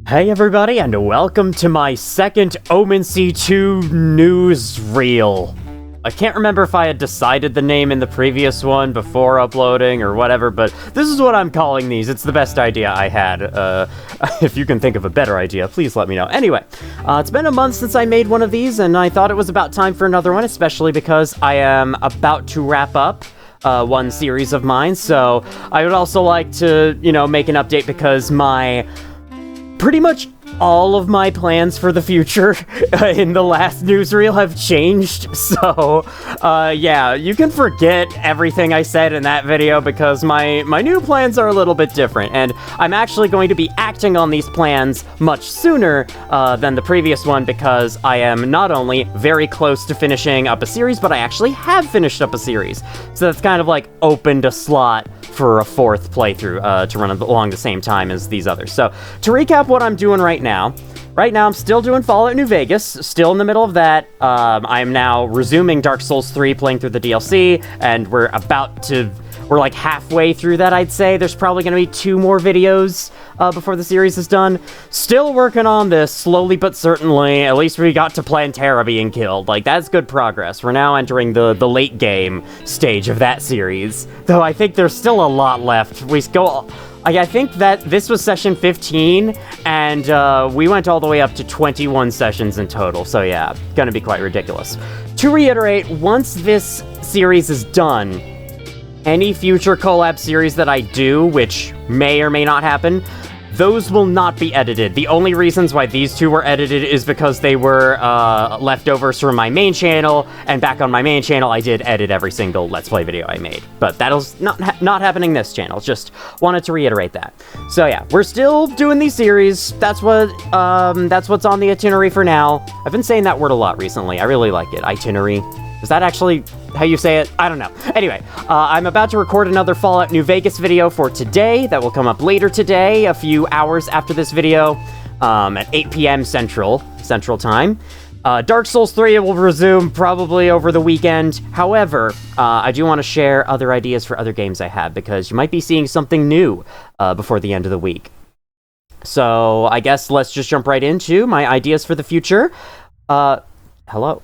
Hey everybody, and welcome to my second omencitwo newsreel. I can't remember if I had decided the name in the previous one before uploading or whatever, but this is what I'm calling these. It's the best idea I had. If you can think of a better idea, please let me know. Anyway, it's been a month since I made one of these, and I thought it was about time for another one, especially because I am about to wrap up one series of mine, so I would also like to, make an update because pretty much all of my plans for the future in the last newsreel have changed, so, yeah, you can forget everything I said in that video because my new plans are a little bit different, and I'm actually going to be acting on these plans much sooner than the previous one because I am not only very close to finishing up a series, but I actually have finished up a series, so that's kind of like opened a slot for a fourth playthrough to run along the same time as these others. So, to recap what I'm doing right now, I'm still doing Fallout New Vegas, still in the middle of that. I'm now resuming Dark Souls 3, playing through the DLC, and we're like halfway through that, I'd say. There's probably going to be 2 more videos before the series is done. Still working on this, slowly but certainly. At least we got to Plantera being killed. Like, that's good progress. We're now entering the late game stage of that series. Though I think there's still a lot left. I think that this was session 15, and we went all the way up to 21 sessions in total, so yeah, gonna be quite ridiculous. To reiterate, once this series is done, any future collab series that I do, which may or may not happen, those will not be edited. The only reasons why these 2 were edited is because they were leftovers from my main channel, and back on my main channel I did edit every single Let's Play video I made. But that'll not happening this channel, just wanted to reiterate that. So yeah, we're still doing these series, that's what's on the itinerary for now. I've been saying that word a lot recently, I really like it, itinerary. Is that actually how you say it? I don't know. Anyway, I'm about to record another Fallout New Vegas video for today. That will come up later today, a few hours after this video, at 8 p.m. Central Time. Dark Souls 3 will resume probably over the weekend. However, I do want to share other ideas for other games I have, because you might be seeing something new before the end of the week. So, I guess let's just jump right into my ideas for the future. Hello.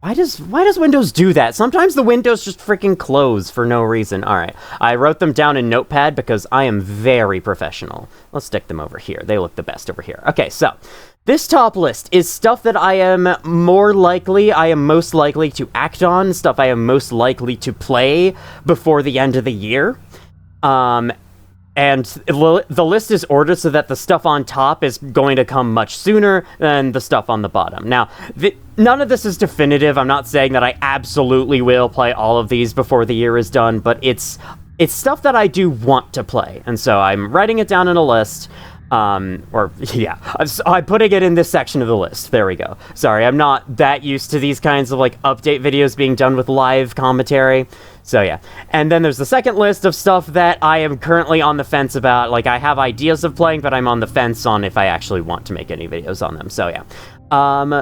Why does Windows do that? Sometimes the windows just freaking close for no reason. Alright, I wrote them down in Notepad because I am very professional. Let's stick them over here. They look the best over here. Okay, so, this top list is stuff that I am most likely to act on, stuff I am most likely to play before the end of the year. And the list is ordered so that the stuff on top is going to come much sooner than the stuff on the bottom. Now, none of this is definitive. I'm not saying that I absolutely will play all of these before the year is done, but it's stuff that I do want to play. And so I'm writing it down in a list. I'm putting it in this section of the list. There we go. Sorry, I'm not that used to these kinds of, update videos being done with live commentary. So, yeah. And then there's the second list of stuff that I am currently on the fence about. I have ideas of playing, but I'm on the fence on if I actually want to make any videos on them. So, yeah.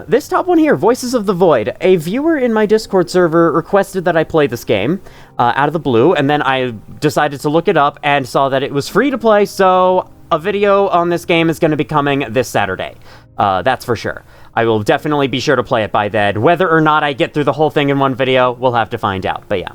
This top one here, Voices of the Void. A viewer in my Discord server requested that I play this game out of the blue, and then I decided to look it up and saw that it was free to play, so a video on this game is going to be coming this Saturday. That's for sure. I will definitely be sure to play it by then. Whether or not I get through the whole thing in one video, we'll have to find out, but yeah.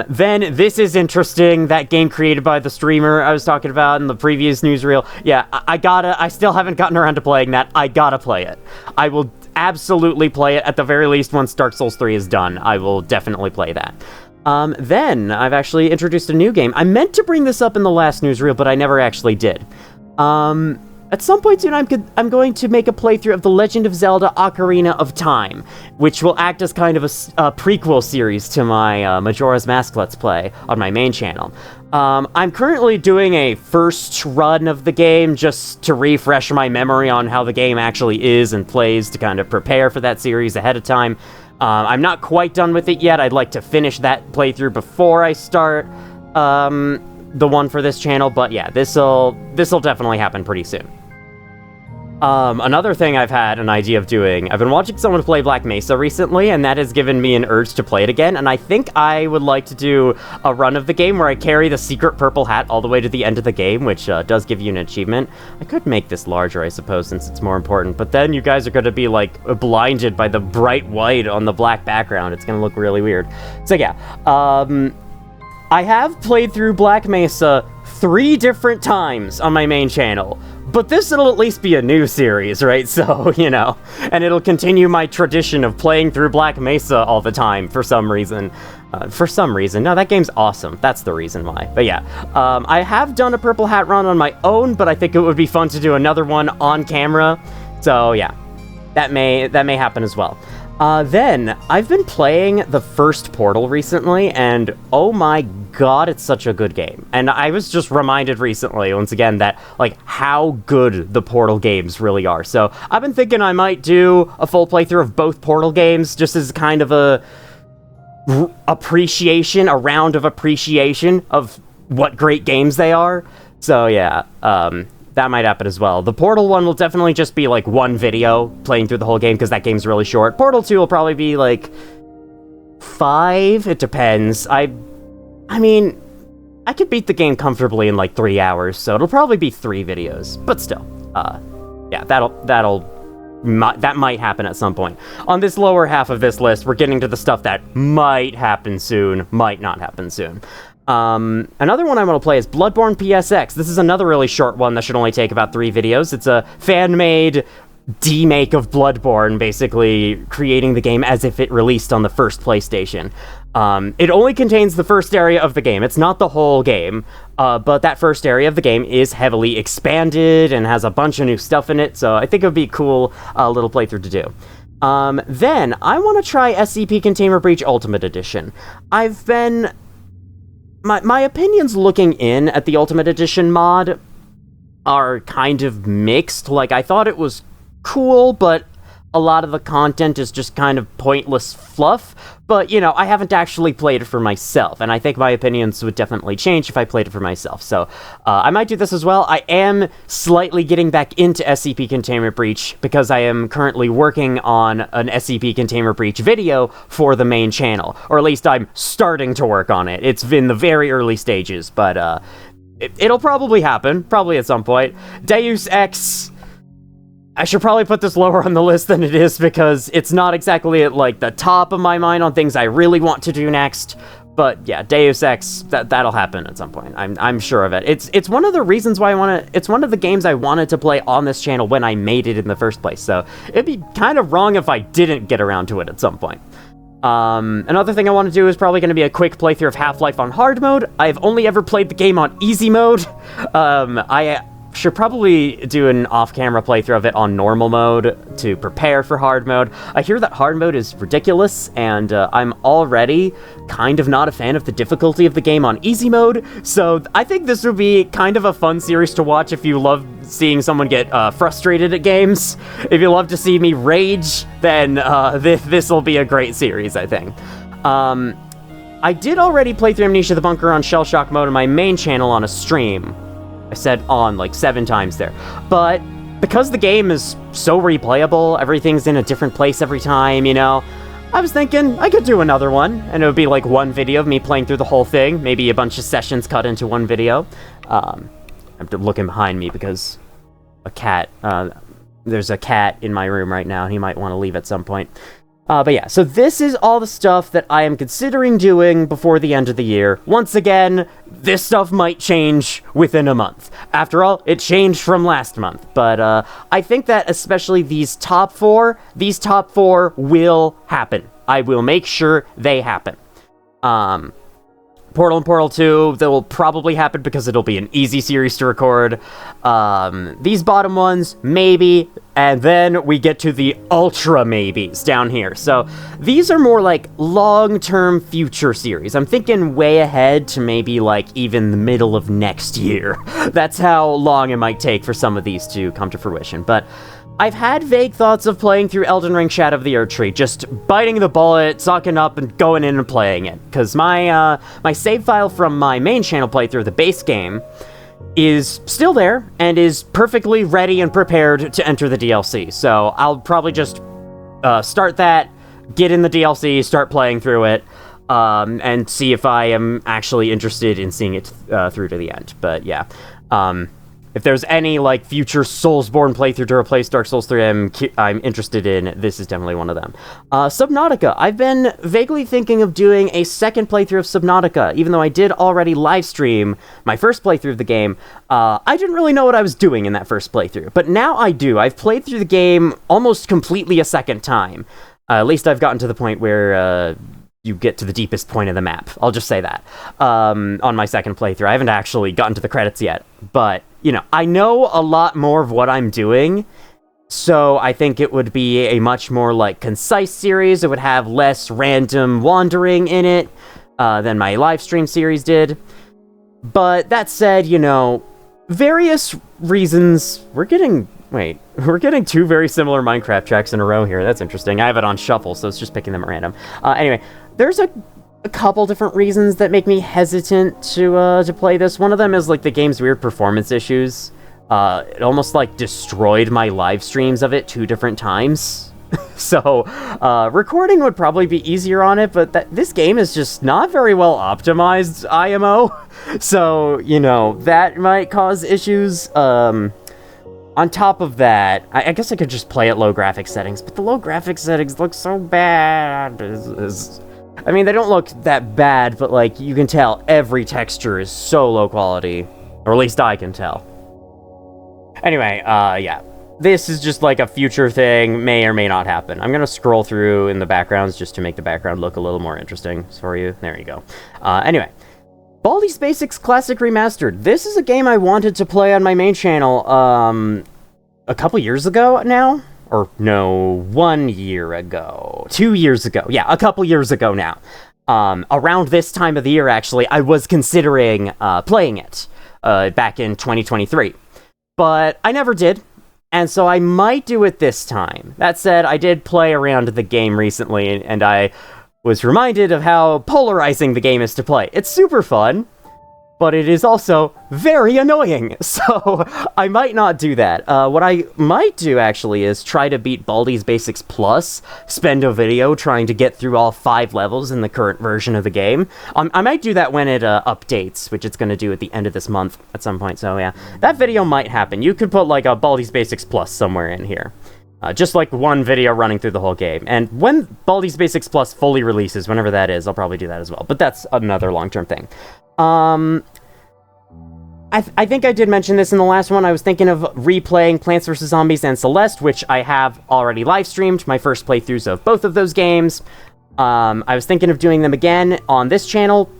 Then, this is interesting, that game created by the streamer I was talking about in the previous newsreel. Yeah, I still haven't gotten around to playing that. I gotta play it. I will absolutely play it, at the very least, once Dark Souls 3 is done. I will definitely play that. Then, I've actually introduced a new game. I meant to bring this up in the last newsreel, but I never actually did. At some point soon, I'm going to make a playthrough of The Legend of Zelda Ocarina of Time, which will act as kind of a prequel series to my Majora's Mask Let's Play on my main channel. I'm currently doing a first run of the game just to refresh my memory on how the game actually is and plays, to kind of prepare for that series ahead of time. I'm not quite done with it yet. I'd like to finish that playthrough before I start the one for this channel, but yeah, this'll definitely happen pretty soon. Another thing I've had an idea of doing, I've been watching someone play Black Mesa recently, and that has given me an urge to play it again, and I think I would like to do a run of the game where I carry the secret purple hat all the way to the end of the game, which does give you an achievement. I could make this larger, I suppose, since it's more important, but then you guys are going to be, like, blinded by the bright white on the black background. It's going to look really weird. So yeah, I have played through Black Mesa 3 different times on my main channel, but this will at least be a new series, right? So, you know, and it'll continue my tradition of playing through Black Mesa all the time for some reason. No, that game's awesome. That's the reason why. But yeah, I have done a Purple Hat run on my own, but I think it would be fun to do another one on camera. So yeah, that may happen as well. Then, I've been playing the first Portal recently, and oh my god, it's such a good game. And I was just reminded recently, once again, that, like, how good the Portal games really are. So, I've been thinking I might do a full playthrough of both Portal games, just as kind of a round of appreciation of what great games they are. So, yeah, that might happen as well. The Portal one will definitely just be, like, one video playing through the whole game, because that game's really short. Portal 2 will probably be, like, 5? It depends. I mean, I could beat the game comfortably in, like, 3 hours, so it'll probably be 3 videos. But still, yeah, that might happen at some point. On this lower half of this list, we're getting to the stuff that might happen soon, might not happen soon. Another one I want to play is Bloodborne PSX. This is another really short one that should only take about 3 videos. It's a fan-made demake of Bloodborne, basically creating the game as if it released on the first PlayStation. It only contains the first area of the game. It's not the whole game, but that first area of the game is heavily expanded and has a bunch of new stuff in it, so I think it would be a cool little playthrough to do. Then, I want to try SCP Container Breach Ultimate Edition. I've been... My opinions looking in at the Ultimate Edition mod are kind of mixed. Like, I thought it was cool, but a lot of the content is just kind of pointless fluff. But, you know, I haven't actually played it for myself, and I think my opinions would definitely change if I played it for myself. So, I might do this as well. I am slightly getting back into SCP Containment Breach because I am currently working on an SCP Containment Breach video for the main channel. Or at least I'm starting to work on it. It's in the very early stages, but, it'll probably happen, probably at some point. Deus Ex... I should probably put this lower on the list than it is, because it's not exactly at, like, the top of my mind on things I really want to do next. But yeah, Deus Ex, that'll happen at some point. I'm sure of it. It's one of the reasons why it's one of the games I wanted to play on this channel when I made it in the first place. So it'd be kind of wrong if I didn't get around to it at some point. Another thing I want to do is probably going to be a quick playthrough of Half-Life on hard mode. I've only ever played the game on easy mode. I should probably do an off-camera playthrough of it on normal mode to prepare for hard mode. I hear that hard mode is ridiculous, and I'm already kind of not a fan of the difficulty of the game on easy mode, so I think this would be kind of a fun series to watch if you love seeing someone get frustrated at games. If you love to see me rage, then this will be a great series, I think. I did already play through Amnesia the Bunker on Shell Shock mode on my main channel on a stream. I said on like 7 times there. But because the game is so replayable, everything's in a different place every time, you know, I was thinking I could do another one, and it would be like one video of me playing through the whole thing, maybe a bunch of sessions cut into one video. I'm looking behind me because there's a cat in my room right now, and he might want to leave at some point. But yeah, so this is all the stuff that I am considering doing before the end of the year. Once again, this stuff might change within a month. After all, it changed from last month. But I think that especially these top 4 will happen. I will make sure they happen. Portal and Portal 2, that will probably happen because it'll be an easy series to record. These bottom ones, maybe, and then we get to the ultra maybes down here. So these are more like long-term future series. I'm thinking way ahead to maybe like even the middle of next year. That's how long it might take for some of these to come to fruition. But I've had vague thoughts of playing through Elden Ring Shadow of the Erdtree, just biting the bullet, sucking up, and going in and playing it. Because my save file from my main channel playthrough, the base game, is still there and is perfectly ready and prepared to enter the DLC. So I'll probably just start that, get in the DLC, start playing through it, and see if I am actually interested in seeing it through to the end. But yeah, if there's any like future Soulsborne playthrough to replace Dark Souls 3 I'm interested in, this is definitely one of them. Subnautica. I've been vaguely thinking of doing a second playthrough of Subnautica, even though I did already live stream my first playthrough of the game. I didn't really know what I was doing in that first playthrough, but now I do. I've played through the game almost completely a second time. At least I've gotten to the point where you get to the deepest point of the map. I'll just say that. On my second playthrough. I haven't actually gotten to the credits yet, but, you know, I know a lot more of what I'm doing, so I think it would be a much more, like, concise series. It would have less random wandering in it than my live stream series did. But that said, you know, various reasons... We're getting two very similar Minecraft tracks in a row here. That's interesting. I have it on shuffle, so it's just picking them at random. Anyway, there's a couple different reasons that make me hesitant to play this. One of them is, like, the game's weird performance issues. It almost, like, destroyed my live streams of it 2 different times. So, recording would probably be easier on it, but this game is just not very well optimized IMO. So, you know, that might cause issues. On top of that, I guess I could just play at low graphics settings, but the low graphics settings look so bad. I mean, they don't look that bad, but, like, you can tell every texture is so low quality. Or at least I can tell. Anyway, yeah. This is just, like, a future thing, may or may not happen. I'm gonna scroll through in the backgrounds just to make the background look a little more interesting for you. There you go. Anyway. Baldi's Basics Classic Remastered. This is a game I wanted to play on my main channel, a couple years ago now? Or, no, 1 year ago. 2 years ago. Yeah, a couple years ago now. Around this time of the year, actually, I was considering playing it back in 2023. But I never did, and so I might do it this time. That said, I did play around the game recently, and I was reminded of how polarizing the game is to play. It's super fun, but it is also very annoying, so I might not do that. What I might do, actually, is try to beat Baldi's Basics Plus, spend a video trying to get through all 5 levels in the current version of the game. I might do that when it updates, which it's going to do at the end of this month at some point, so yeah. That video might happen. You could put, like, a Baldi's Basics Plus somewhere in here. Just like one video running through the whole game. And when Baldi's Basics Plus fully releases, whenever that is, I'll probably do that as well. But that's another long-term thing. I think I did mention this in the last one. I was thinking of replaying Plants vs. Zombies and Celeste, which I have already live-streamed, my first playthroughs of both of those games. I was thinking of doing them again on this channel.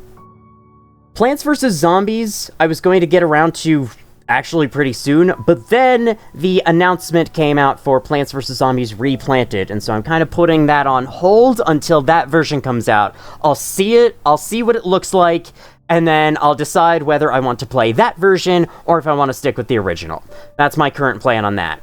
Plants vs. Zombies, I was going to get around to actually pretty soon, but then the announcement came out for Plants vs. Zombies Replanted, and so I'm kind of putting that on hold until that version comes out. I'll see what it looks like, and then I'll decide whether I want to play that version or if I want to stick with the original. That's my current plan on that.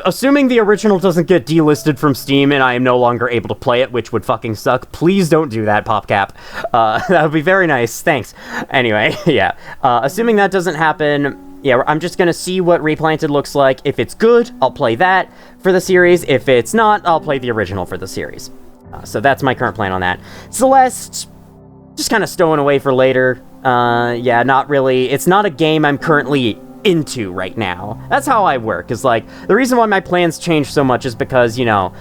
Assuming the original doesn't get delisted from Steam and I am no longer able to play it, which would fucking suck, please don't do that, PopCap. That would be very nice. Thanks. Anyway, yeah. Assuming that doesn't happen, yeah, I'm just gonna see what Replanted looks like. If it's good, I'll play that for the series. If it's not, I'll play the original for the series. So that's my current plan on that. Celeste, just kind of stowing away for later. Yeah, not really. It's not a game I'm currently into right now. That's how I work, is like, the reason why my plans change so much is because, you know,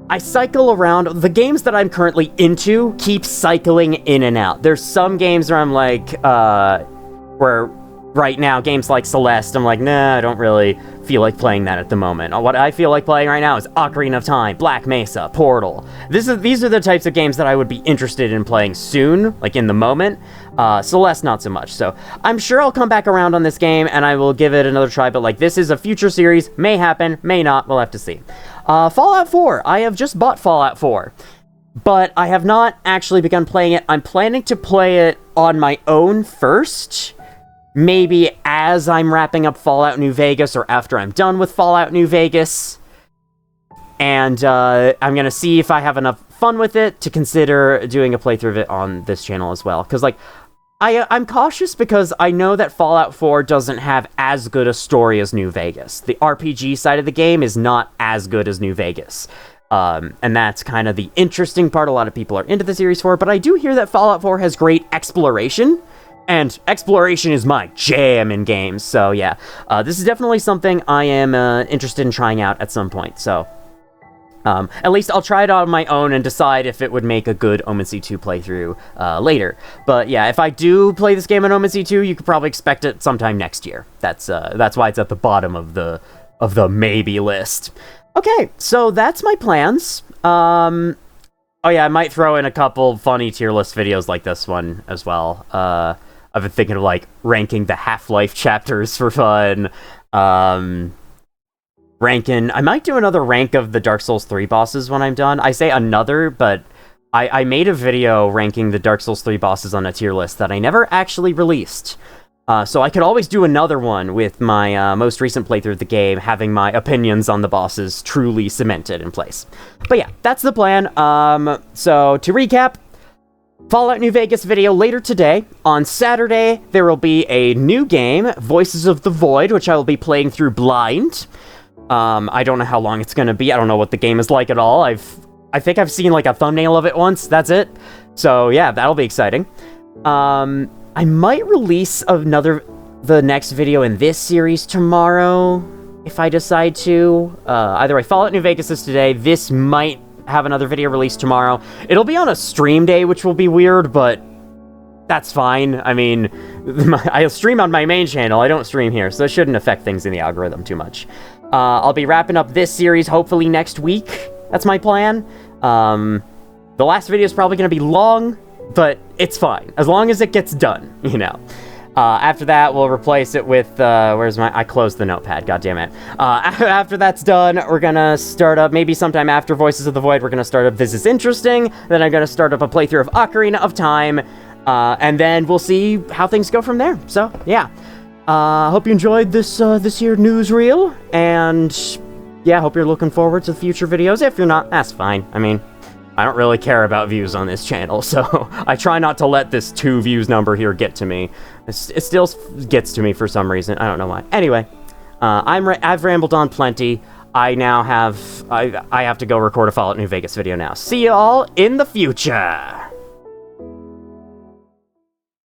I cycle around. The games that I'm currently into keep cycling in and out. There's some games where I'm like, where right now, games like Celeste, I'm like, nah, I don't really feel like playing that at the moment. What I feel like playing right now is Ocarina of Time, Black Mesa, Portal. These are the types of games that I would be interested in playing soon, like in the moment. Celeste, not so much. So I'm sure I'll come back around on this game, and I will give it another try, but like, this is a future series. May happen, may not, we'll have to see. Fallout 4. I have just bought Fallout 4. But I have not actually begun playing it. I'm planning to play it on my own first. Maybe as I'm wrapping up Fallout New Vegas or after I'm done with Fallout New Vegas. And I'm going to see if I have enough fun with it to consider doing a playthrough of it on this channel as well. Because, like, I'm cautious because I know that Fallout 4 doesn't have as good a story as New Vegas. The RPG side of the game is not as good as New Vegas. And that's kind of the interesting part a lot of people are into the series for, but I do hear that Fallout 4 has great exploration, and exploration is my jam in games, so yeah. This is definitely something I am interested in trying out at some point, so... at least I'll try it on my own and decide if it would make a good omencitwo playthrough later. But yeah, if I do play this game on omencitwo, you could probably expect it sometime next year. That's why it's at the bottom of the maybe list. Okay, so that's my plans. Oh yeah, I might throw in a couple funny tier list videos like this one as well. I've been thinking of like ranking the Half-Life chapters for fun. I might do another rank of the Dark Souls 3 bosses when I'm done. I say another, but I made a video ranking the Dark Souls 3 bosses on a tier list that I never actually released. So I could always do another one with my most recent playthrough of the game, having my opinions on the bosses truly cemented in place. But yeah, that's the plan. So to recap, Fallout New Vegas video later today. On Saturday, there will be a new game, Voices of the Void, which I will be playing through blind. I don't know how long it's gonna be. I don't know what the game is like at all. I think I've seen like a thumbnail of it once. That's it. So yeah, that'll be exciting. I might release the next video in this series tomorrow if I decide to. Either way, Fallout New Vegas is today. This might have another video released tomorrow. It'll be on a stream day, which will be weird, but that's fine. I mean, I'll stream on my main channel. I don't stream here, so it shouldn't affect things in the algorithm too much. I'll be wrapping up this series hopefully next week. That's my plan. The last video is probably going to be long, but it's fine. As long as it gets done, you know. After that, we'll replace it with, I closed the notepad, goddammit. After that's done, we're gonna start up, maybe sometime after Voices of the Void, we're gonna start up This Is Interesting, then I'm gonna start up a playthrough of Ocarina of Time, and then we'll see how things go from there. So, yeah. Hope you enjoyed this here newsreel, and yeah, hope you're looking forward to future videos. If you're not, that's fine. I mean, I don't really care about views on this channel, so I try not to let this 2 views number here get to me. It still gets to me for some reason. I don't know why. Anyway, I've rambled on plenty. I now have to go record a Fallout New Vegas video now. See you all in the future!